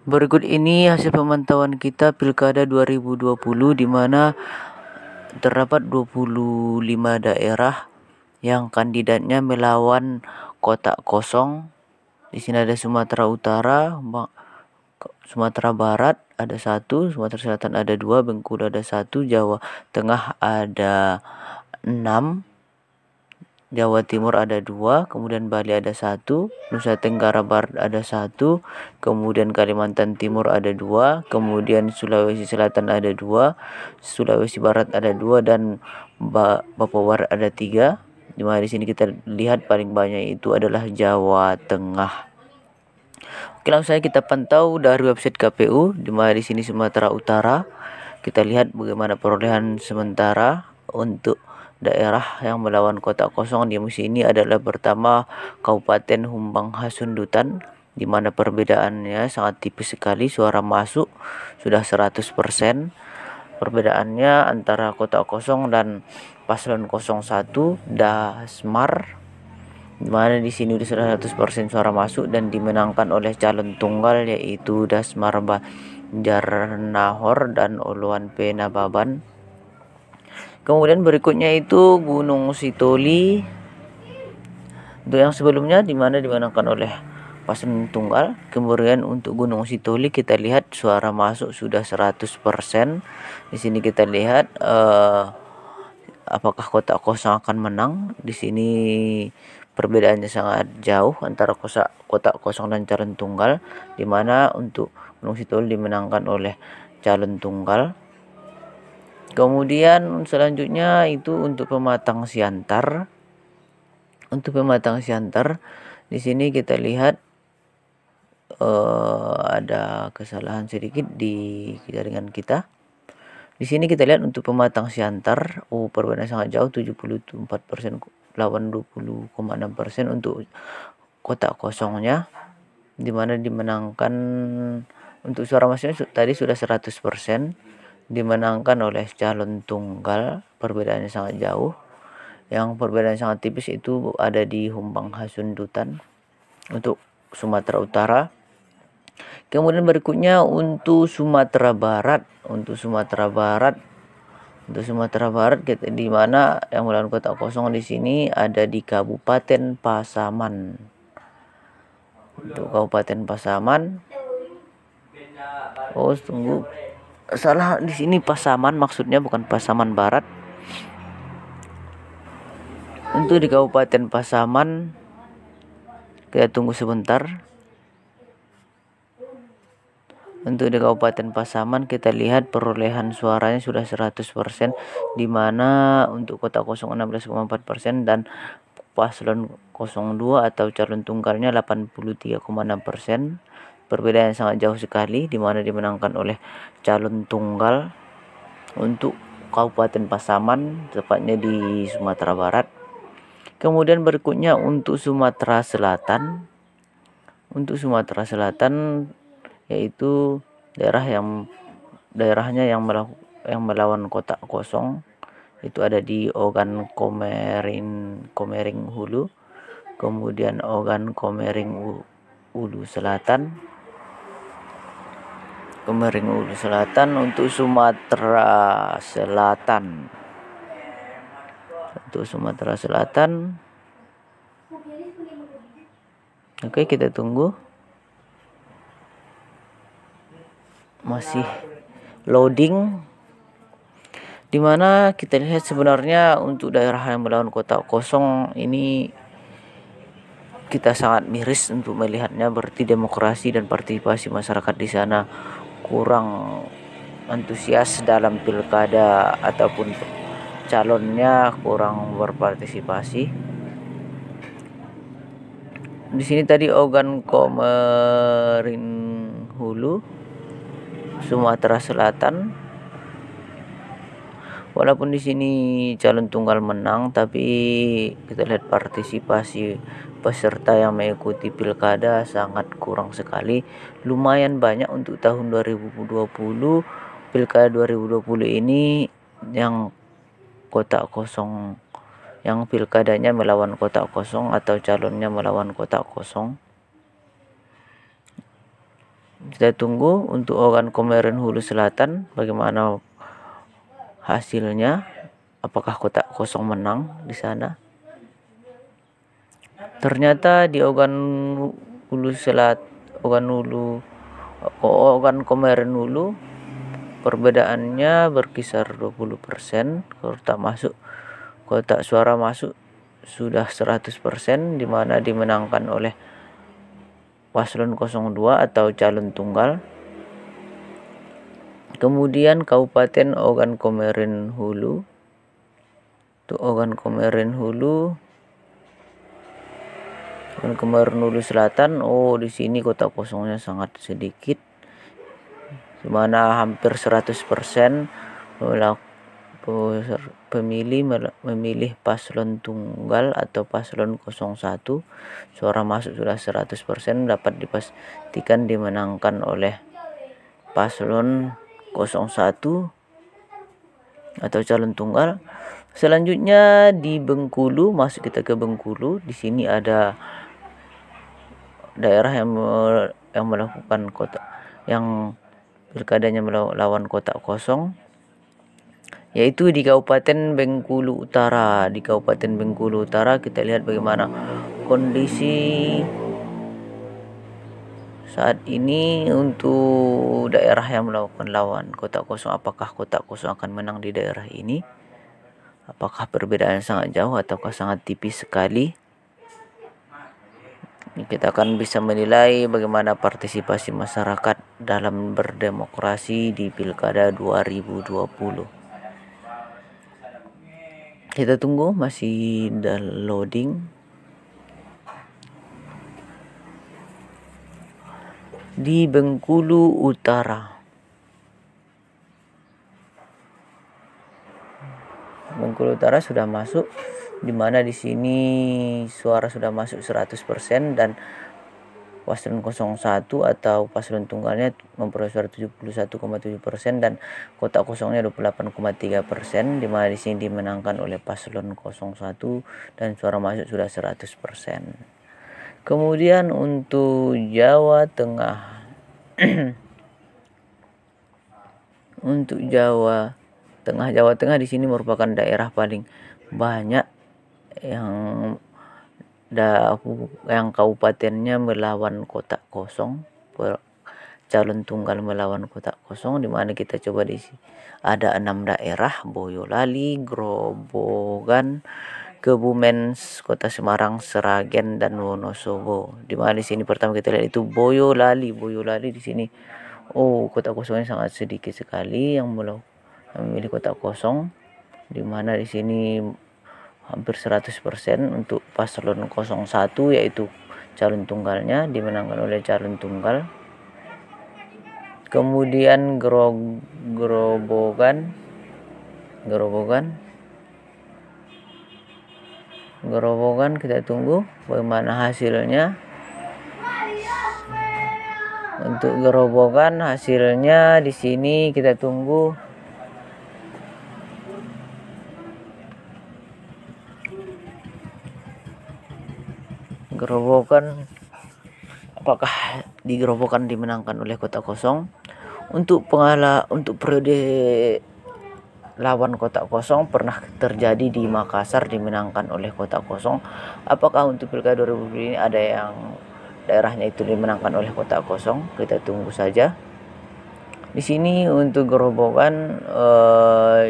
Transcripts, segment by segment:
Berikut ini hasil pemantauan kita Pilkada 2020 di mana terdapat 25 daerah yang kandidatnya melawan kotak kosong. Di sini ada Sumatera Utara, Sumatera Barat ada 1, Sumatera Selatan ada 2, Bengkulu ada 1, Jawa Tengah ada 6, Jawa Timur ada 2, kemudian Bali ada 1, Nusa Tenggara Barat ada 1, kemudian Kalimantan Timur ada 2, kemudian Sulawesi Selatan ada 2, Sulawesi Barat ada 2, dan Papua Barat ada 3. Di mana di sini kita lihat paling banyak itu adalah Jawa Tengah. Oke, langsung saja kita pantau dari website KPU. Di mana di sini Sumatera Utara. Kita lihat bagaimana perolehan sementara untuk daerah yang melawan kotak kosong di musim ini adalah pertama Kabupaten Humbang Hasundutan, di mana perbedaannya sangat tipis sekali, suara masuk sudah 100%. Perbedaannya antara kotak kosong dan paslon 01 Dasmar, di mana di sini sudah 100% suara masuk dan dimenangkan oleh calon tunggal yaitu Dasmar Banjarnahor dan Uluan P Nababan. Kemudian berikutnya itu Gunung Sitoli. Untuk yang sebelumnya di mana dimenangkan oleh paslon tunggal. Kemudian untuk Gunung Sitoli kita lihat suara masuk sudah 100%. Di sini kita lihat apakah kotak kosong akan menang. Di sini perbedaannya sangat jauh antara kotak kosong dan calon tunggal, di mana untuk Gunung Sitoli dimenangkan oleh calon tunggal. Kemudian selanjutnya itu untuk Pematang Siantar. Untuk Pematang Siantar di sini kita lihat ada kesalahan sedikit di jaringan kita. Di sini kita lihat untuk Pematang Siantar, perbedaan sangat jauh, 74% lawan 20,6% untuk kotak kosongnya, di mana dimenangkan untuk suara masuknya tadi sudah 100%, dimenangkan oleh calon tunggal. Perbedaannya sangat jauh. Yang perbedaan sangat tipis itu ada di Humbang Hasundutan untuk Sumatera Utara. Kemudian berikutnya untuk Sumatera Barat. Untuk Sumatera Barat di mana yang melawan kotak kosong di sini ada di Kabupaten Pasaman. Untuk Kabupaten Pasaman, tunggu, salah di sini, Pasaman maksudnya, bukan Pasaman Barat. Untuk di Kabupaten Pasaman kita tunggu sebentar. Untuk di Kabupaten Pasaman kita lihat perolehan suaranya sudah 100%, di mana untuk kotak kosong 16,4% dan paslon 02 atau calon tunggalnya 83,6%. Perbedaan sangat jauh sekali, di mana dimenangkan oleh calon tunggal untuk Kabupaten Pasaman, tepatnya di Sumatera Barat. Kemudian berikutnya untuk Sumatera Selatan. Untuk Sumatera Selatan yaitu daerahnya yang melawan kotak kosong itu ada di Ogan Komering Hulu, kemudian Ogan Komering Ulu Selatan, untuk Sumatera Selatan. Untuk Sumatera Selatan, oke, kita tunggu, masih loading, dimana kita lihat sebenarnya untuk daerah yang melawan kotak kosong ini kita sangat miris untuk melihatnya. Berarti demokrasi dan partisipasi masyarakat di sana kurang antusias dalam pilkada, ataupun calonnya kurang berpartisipasi. Di sini tadi Ogan Komering Hulu, Sumatera Selatan. Walaupun di sini calon tunggal menang, tapi kita lihat partisipasi peserta yang mengikuti pilkada sangat kurang sekali. Lumayan banyak untuk tahun 2020. Pilkada 2020 ini yang kotak kosong, yang pilkadanya melawan kotak kosong atau calonnya melawan kotak kosong. Kita tunggu untuk organ Komering Hulu Selatan bagaimana hasilnya. Apakah kotak kosong menang di sana? Ternyata di organ Komering Hulu perbedaannya berkisar 20%. Kotak suara masuk sudah 100%, di mana dimenangkan oleh paslon 02 atau calon tunggal. Kemudian Kabupaten Ogan Komering Hulu. Untuk Ogan Komering Hulu Selatan, di sini kotak kosongnya sangat sedikit, di mana hampir 100% pemilih memilih paslon tunggal atau paslon 01. Suara masuk sudah 100%, dapat dipastikan dimenangkan oleh paslon 01 atau calon tunggal. Selanjutnya di Bengkulu, masuk kita ke Bengkulu. Di sini ada daerah yang melakukan yang pilkadanya melawan kotak kosong, yaitu di Kabupaten Bengkulu Utara. Di Kabupaten Bengkulu Utara kita lihat bagaimana kondisi saat ini untuk daerah yang melakukan lawan kotak kosong. Apakah kotak kosong akan menang di daerah ini? Apakah perbedaan sangat jauh ataukah sangat tipis sekali? Kita akan bisa menilai bagaimana partisipasi masyarakat dalam berdemokrasi di Pilkada 2020. Kita tunggu, masih loading. Di Bengkulu Utara. Bengkulu Utara sudah masuk, di mana di sini suara sudah masuk 100% dan paslon 01 atau paslon tunggalnya memperoleh suara 71,7% dan kotak kosongnya 28,3%, di mana di sini dimenangkan oleh paslon 01 dan suara masuk sudah 100%. Kemudian untuk Jawa Tengah. Untuk Jawa Tengah di sini merupakan daerah paling banyak yang kabupatennya melawan kotak kosong, calon tunggal melawan kotak kosong, di mana kita coba di sini ada 6 daerah: Boyolali, Grobogan, Kebumen, Kota Semarang, Sragen, dan Wonosobo. Di mana di sini pertama kita lihat itu Boyolali di sini. Kotak kosongnya sangat sedikit sekali yang memilih kotak kosong, di mana di sini hampir 100% untuk paslon 01, yaitu calon tunggalnya dimenangkan oleh calon tunggal. Kemudian Grobogan kita tunggu bagaimana hasilnya. Untuk Grobogan hasilnya di sini kita tunggu. Grobogan, apakah di Grobogan dimenangkan oleh kotak kosong? Untuk periode lawan kotak kosong pernah terjadi di Makassar, dimenangkan oleh kotak kosong. Apakah untuk Pilkada 2020 ini ada yang daerahnya itu dimenangkan oleh kotak kosong? Kita tunggu saja. Di sini untuk Grobogan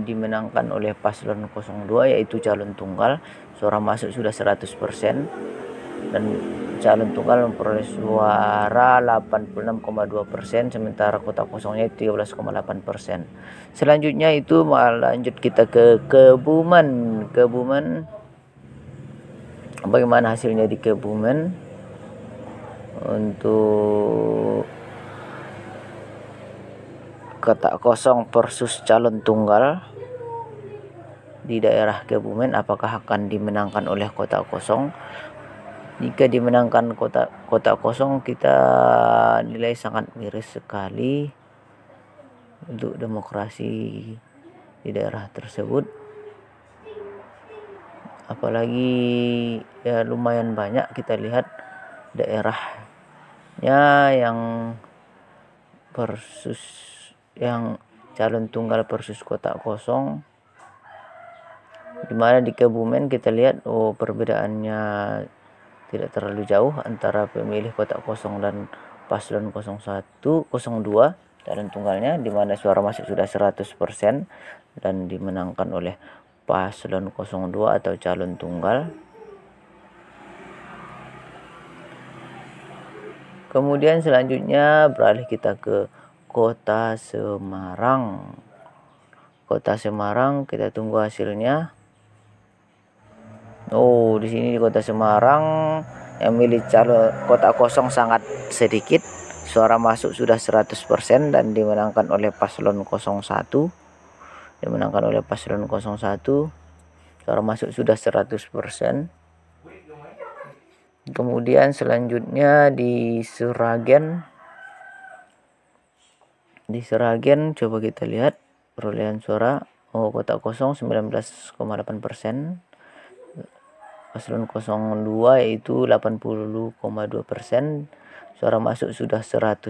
dimenangkan oleh paslon 02, yaitu calon tunggal. Suara masuk sudah 100% dan calon tunggal memperoleh suara 86,2%, sementara kotak kosongnya 13,8%. Selanjutnya itu lanjut kita ke Kebumen. Bagaimana hasilnya di Kebumen? Untuk kotak kosong versus calon tunggal di daerah Kebumen, apakah akan dimenangkan oleh kotak kosong? Jika dimenangkan kotak kosong, kita nilai sangat miris sekali untuk demokrasi di daerah tersebut. Apalagi ya lumayan banyak kita lihat daerahnya yang versus yang calon tunggal versus kotak kosong, dimana di Kebumen kita lihat perbedaannya tidak terlalu jauh antara pemilih kotak kosong dan paslon 01, 02 calon tunggalnya, dimana suara masuk sudah 100% dan dimenangkan oleh paslon 02 atau calon tunggal. Kemudian selanjutnya beralih kita ke Kota Semarang. Kota Semarang kita tunggu hasilnya. Di sini di Kota Semarang yang milih calon kotak kosong sangat sedikit. Suara masuk sudah 100% dan dimenangkan oleh paslon 01. Dimenangkan oleh paslon 01. Suara masuk sudah 100%. Kemudian selanjutnya di Seragen. Di Seragen coba kita lihat perolehan suara. Kotak kosong 19,8%. Paslon 02 yaitu 80,2%. Suara masuk sudah 100%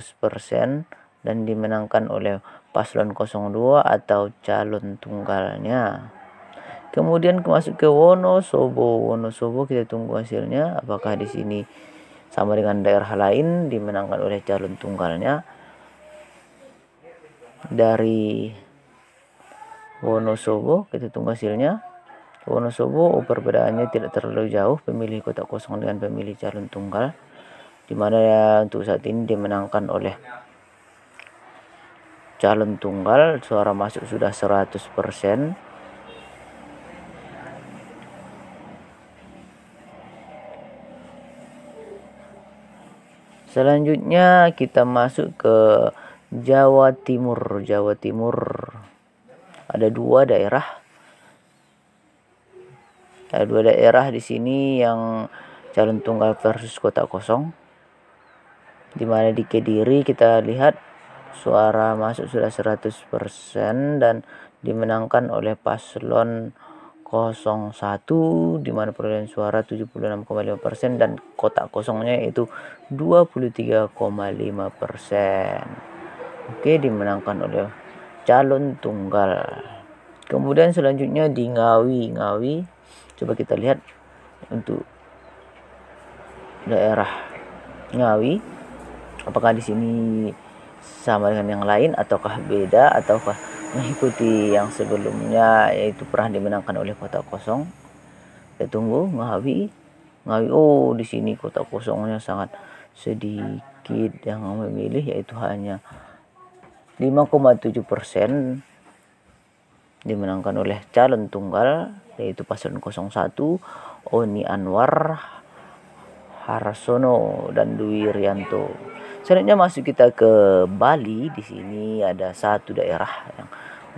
dan dimenangkan oleh paslon 02 atau calon tunggalnya. Kemudian masuk ke Wonosobo. Wonosobo kita tunggu hasilnya. Apakah di sini sama dengan daerah lain dimenangkan oleh calon tunggalnya. Dari Wonosobo kita tunggu hasilnya. Wonosobo perbedaannya tidak terlalu jauh pemilih kotak kosong dengan pemilih calon tunggal, dimana untuk saat ini dimenangkan oleh calon tunggal. Suara masuk sudah 100%. Selanjutnya kita masuk ke Jawa Timur. Jawa Timur ada dua daerah. Ada dua daerah di sini yang calon tunggal versus kotak kosong. Dimana di Kediri kita lihat suara masuk sudah 100% dan dimenangkan oleh paslon 01, dimana perolehan suara 76,5% dan kotak kosongnya itu 23,5%. Dimenangkan oleh calon tunggal. Kemudian selanjutnya di Ngawi. Ngawi coba kita lihat untuk daerah Ngawi, apakah di sini sama dengan yang lain ataukah beda ataukah mengikuti yang sebelumnya yaitu pernah dimenangkan oleh kotak kosong. Kita tunggu Ngawi. Di sini kotak kosongnya sangat sedikit yang memilih, yaitu hanya 5,7%. Dimenangkan oleh calon tunggal yaitu paslon 01 Oni Anwar Harsono dan Dwi Rianto. Selanjutnya masuk kita ke Bali. Di sini ada satu daerah yang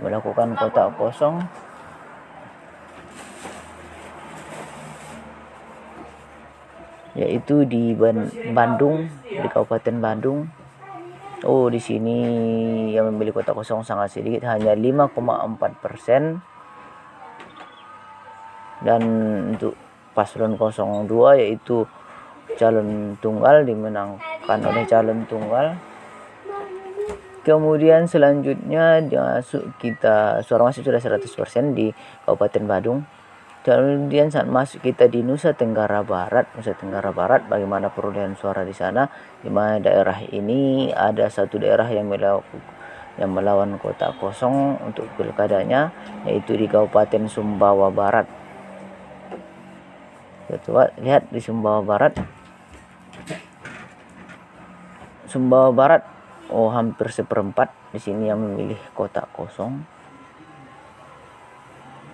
melakukan kotak kosong, yaitu di Bandung, di Kabupaten Bandung. Di sini yang memilih kotak kosong sangat sedikit, hanya 5,4%. Dan untuk paslon 02 yaitu calon tunggal dimenangkan oleh calon tunggal. Kemudian selanjutnya suara masuk sudah 100% di Kabupaten Badung. Kemudian saat masuk kita di Nusa Tenggara Barat. Nusa Tenggara Barat, bagaimana perolehan suara di sana? Di mana daerah ini ada satu daerah yang melawan kotak kosong untuk pilkadanya, yaitu di Kabupaten Sumbawa Barat. Kita coba lihat di Sumbawa Barat. Sumbawa Barat hampir seperempat di sini yang memilih kotak kosong.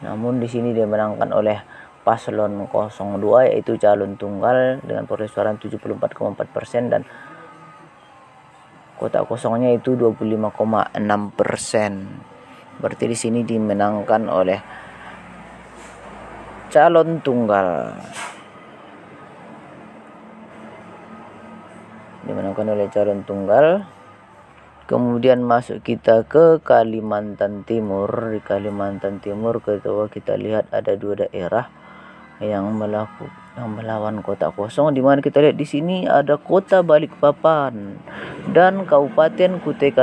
Namun di sini dimenangkan oleh paslon 02 yaitu calon tunggal dengan perolehan suara 74,4% dan kotak kosongnya itu 25,6%. Berarti di sini dimenangkan oleh calon tunggal. Dimenangkan oleh calon tunggal. Kemudian masuk kita ke Kalimantan Timur. Di Kalimantan Timur kita lihat ada dua daerah yang yang melawan kotak kosong, di mana kita lihat di sini ada Kota Balikpapan dan Kabupaten Kutai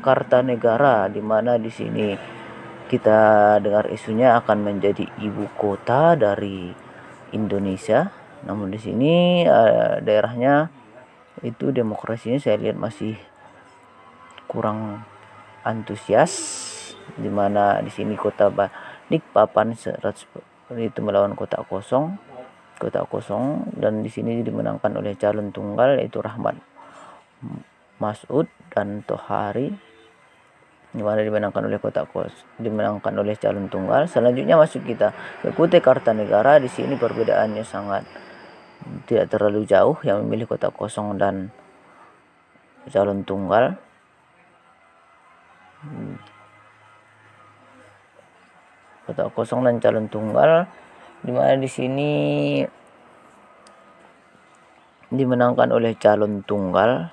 Kartanegara, di mana di sini kita dengar isunya akan menjadi ibu kota dari Indonesia. Namun di sini daerahnya itu demokrasinya saya lihat masih kurang antusias, di mana di sini Kota Balikpapan itu melawan kotak kosong, dan di sini dimenangkan oleh calon tunggal yaitu Rahmat Masud dan Tohari, di mana dimenangkan oleh calon tunggal. Selanjutnya masuk kita ke Kutai Kartanegara. Di sini perbedaannya sangat tidak terlalu jauh, yang memilih kotak kosong dan calon tunggal. Kotak kosong dan calon tunggal, di mana di sini dimenangkan oleh calon tunggal.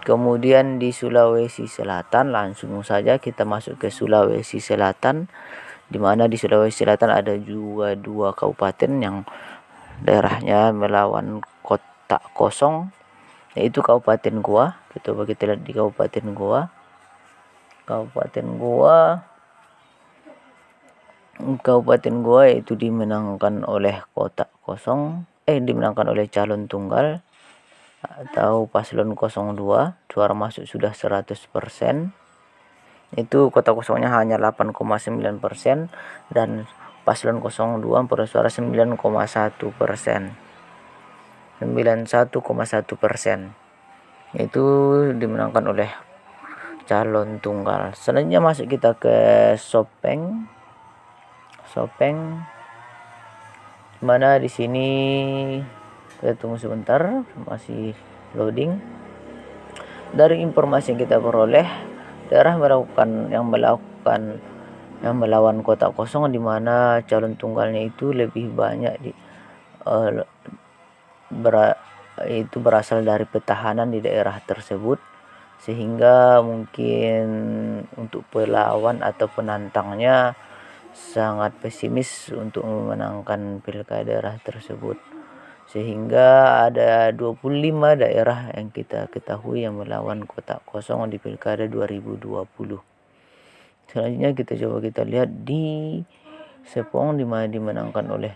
Kemudian di Sulawesi Selatan, langsung saja kita masuk ke Sulawesi Selatan, di mana di Sulawesi Selatan ada juga 2 kabupaten yang daerahnya melawan kotak kosong, yaitu Kabupaten Goa. Coba kita lihat di Kabupaten Goa. Kabupaten Goa itu dimenangkan oleh kotak kosong, dimenangkan oleh calon tunggal atau paslon 02. Suara masuk sudah 100%. Itu kotak kosongnya hanya 8,9% dan paslon 02 memperoleh suara 91%. Itu dimenangkan oleh calon tunggal. Selanjutnya masuk kita ke Sopeng, mana di sini kita tunggu sebentar, masih loading. Dari informasi yang kita peroleh, daerah yang melawan kotak kosong, di mana calon tunggalnya itu lebih banyak itu berasal dari petahanan di daerah tersebut, sehingga mungkin untuk pelawan atau penantangnya sangat pesimis untuk memenangkan pilkada daerah tersebut, sehingga ada 25 daerah yang kita ketahui yang melawan kotak kosong di pilkada 2020. Selanjutnya kita lihat di Serpong, di mana dimenangkan oleh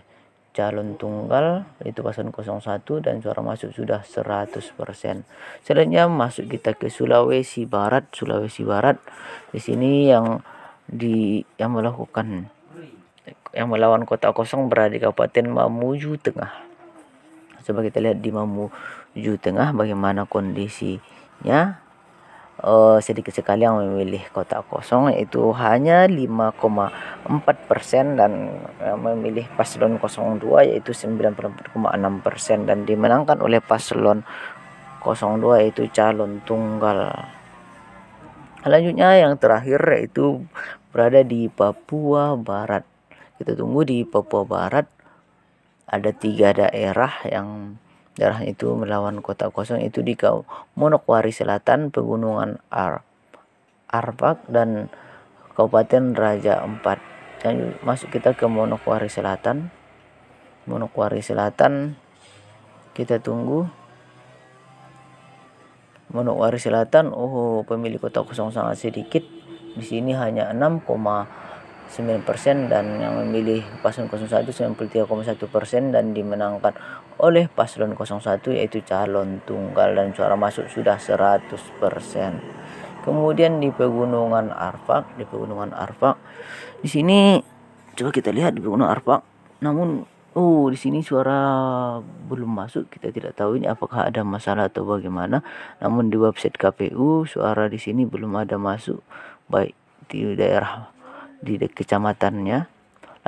calon tunggal itu paslon 01 dan suara masuk sudah 100%. Selanjutnya masuk kita ke Sulawesi Barat. Di sini yang melawan kotak kosong berada di Kabupaten Mamuju Tengah. Coba kita lihat di Mamuju Tengah bagaimana kondisinya. Sedikit sekali yang memilih kotak kosong, yaitu hanya 5,4%, dan yang memilih paslon 02 yaitu 94,6%, dan dimenangkan oleh paslon 02 yaitu calon tunggal. Selanjutnya yang terakhir yaitu berada di Papua Barat. Kita tunggu di Papua Barat ada 3 daerah yang daerah itu melawan kotak kosong, itu di Manokwari Selatan, Pegunungan Arfak, dan Kabupaten Raja Ampat. Dan masuk kita ke Manokwari Selatan. Kita tunggu. Manokwari Selatan, pemilih kotak kosong sangat sedikit. Di sini hanya 6,9%, dan yang memilih paslon 01 93,1%, dan dimenangkan oleh paslon 01 yaitu calon tunggal, dan suara masuk sudah 100%. Kemudian di Pegunungan Arfak, di sini coba kita lihat di Pegunungan Arfak, namun di sini suara belum masuk. Kita tidak tahu ini apakah ada masalah atau bagaimana. Namun di website KPU suara di sini belum ada masuk, baik di daerah di kecamatannya.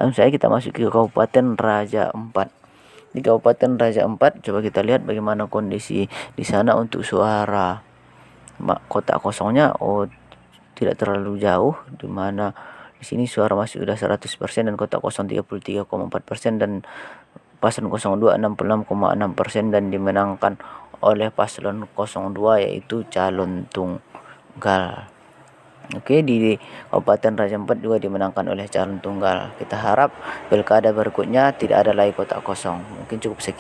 Langsung saja kita masuk ke Kabupaten Raja Ampat. Di Kabupaten Raja Ampat, coba kita lihat bagaimana kondisi di sana untuk suara kotak kosongnya. Tidak terlalu jauh, di mana di sini suara masih sudah 100% dan kotak kosong 33,4%, dan paslon 02 66,6%, dan dimenangkan oleh paslon 02 yaitu calon tunggal. Oke, di Kabupaten Raja Ampat juga dimenangkan oleh calon tunggal. Kita harap pilkada berikutnya tidak ada lagi kotak kosong. Mungkin cukup sekian.